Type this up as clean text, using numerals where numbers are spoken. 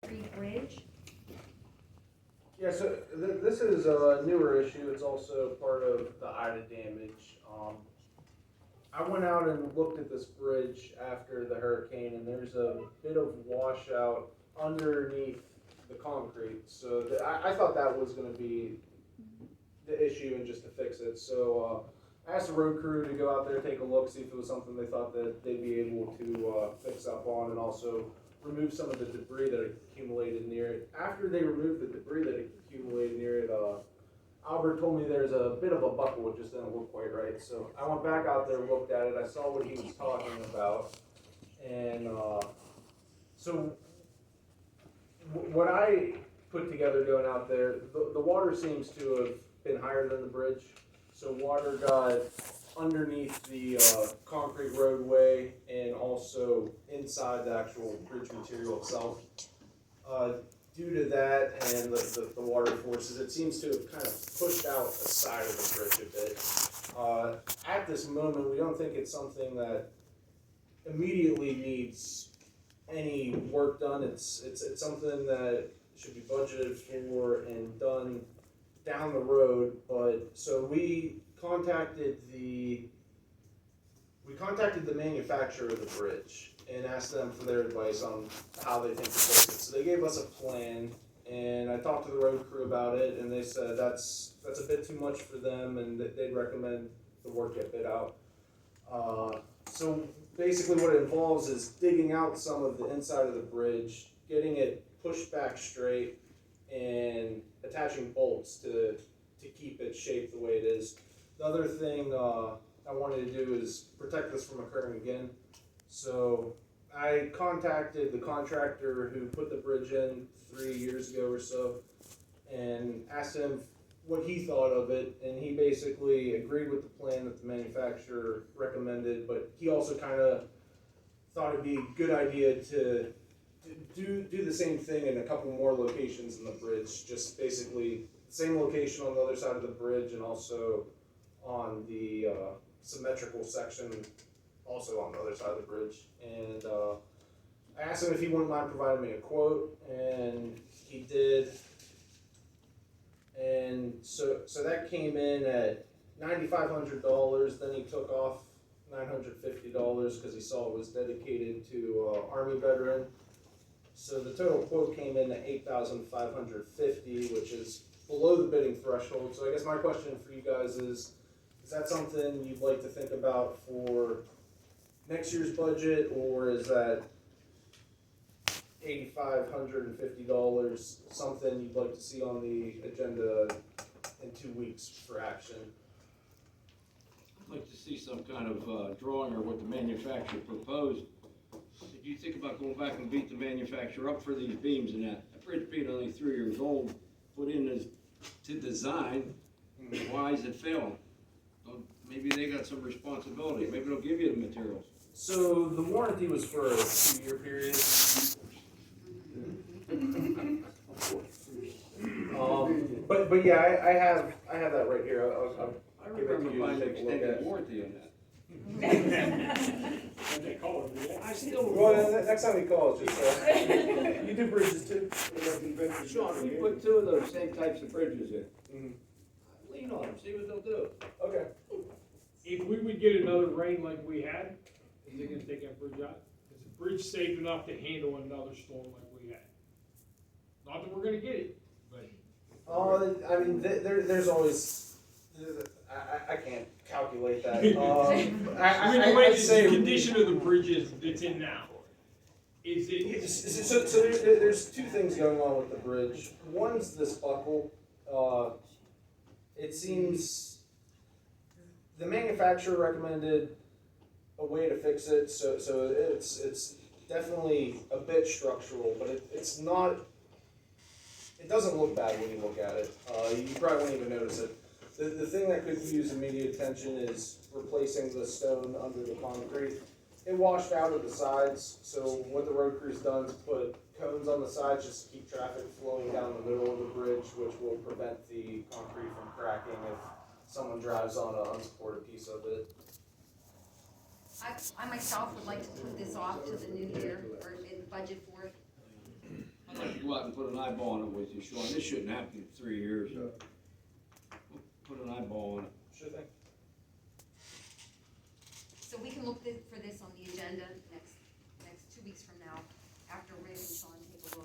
Creek Bridge. Yeah, so this is a newer issue. It's also part of the Ida damage. I went out and looked at this bridge after the hurricane, and there's a bit of washout underneath the concrete. So I thought that was going to be the issue and just to fix it. So I asked the road crew to go out there, take a look, see if it was something they thought that they'd be able to fix up on, and also remove some of the debris that accumulated near it. After they removed the debris that accumulated near it, Albert told me there's a bit of a buckle, it just didn't look quite right. So I went back out there, looked at it, I saw what he was talking about, and so what I put together going out there, the water seems to have been higher than the bridge. So water got underneath the concrete roadway and also inside the actual bridge material itself. Due to that and the water forces, it seems to have kind of pushed out the side of the bridge a bit. At this moment, we don't think it's something that immediately needs any work done. It's something that should be budgeted for and done down the road. But so we contacted the manufacturer of the bridge and asked them for their advice on how they think to fix it. So they gave us a plan, and I talked to the road crew about it, and they said that's a bit too much for them, and that they'd recommend the work get bid out. So basically what it involves is digging out some of the inside of the bridge, getting it pushed back straight, and attaching bolts to keep it shaped the way it is. The other thing I wanted to do is protect this from occurring again. So I contacted the contractor who put the bridge in 3 years ago or so and asked him what he thought of it, and he basically agreed with the plan that the manufacturer recommended, but he also kind of thought it'd be a good idea to do the same thing in a couple more locations in the bridge, just basically the same location on the other side of the bridge and also on the symmetrical section also on the other side of the bridge. And I asked him if he wouldn't mind providing me a quote, and he did. And so that came in at $9,500. Then he took off $950 because he saw it was dedicated to Army veteran. So the total quote came in at $8,550, which is below the bidding threshold. So I guess my question for you guys is that something you'd like to think about for next year's budget, or is that $8,550 something you'd like to see on the agenda in 2 weeks for action? I'd like to see some kind of drawing or what the manufacturer proposed. Did you think about going back and beat the manufacturer up for these beams and that? That bridge being only 3 years old, put in as to design, why is it failing? Well, maybe they got some responsibility. Maybe they'll give you the materials. So the warranty was for a 2-year period. But yeah, I have that right here. I'll I give it remember to you buying to an take a look extended at. warranty on that. I still Well, recall. next time he calls, just you do bridges too. Sean, we put 2 of those same types of bridges in. Mhm. Lean on them, see what they'll do. Okay. If we would get another rain like we had, is it gonna take that bridge out? Is the bridge safe enough to handle another storm like we had? Not that we're gonna get it, but. I mean, there's always. I can't calculate that. I mean, the way I'd the say condition of the bridge is, it's in now, is it? So there's 2 things going on with the bridge. One's this buckle. It seems the manufacturer recommended a way to fix it. So it's definitely a bit structural, but it's not. It doesn't look bad when you look at it. You probably won't even notice it. The thing that could use immediate attention is replacing the stone under the concrete. It washed out of the sides, so what the road crew's done is put cones on the sides just to keep traffic flowing down the middle of the bridge, which will prevent the concrete from cracking if someone drives on an unsupported piece of it. I myself would like to put this off to the new year, or in budget for it. I'd like to out and put an eyeball on it with you, Sean. This shouldn't happen in 3 years. Put an eyeball on it. Sure thing. So we can look for this on the agenda next 2 weeks from now, after Rick and Sean take a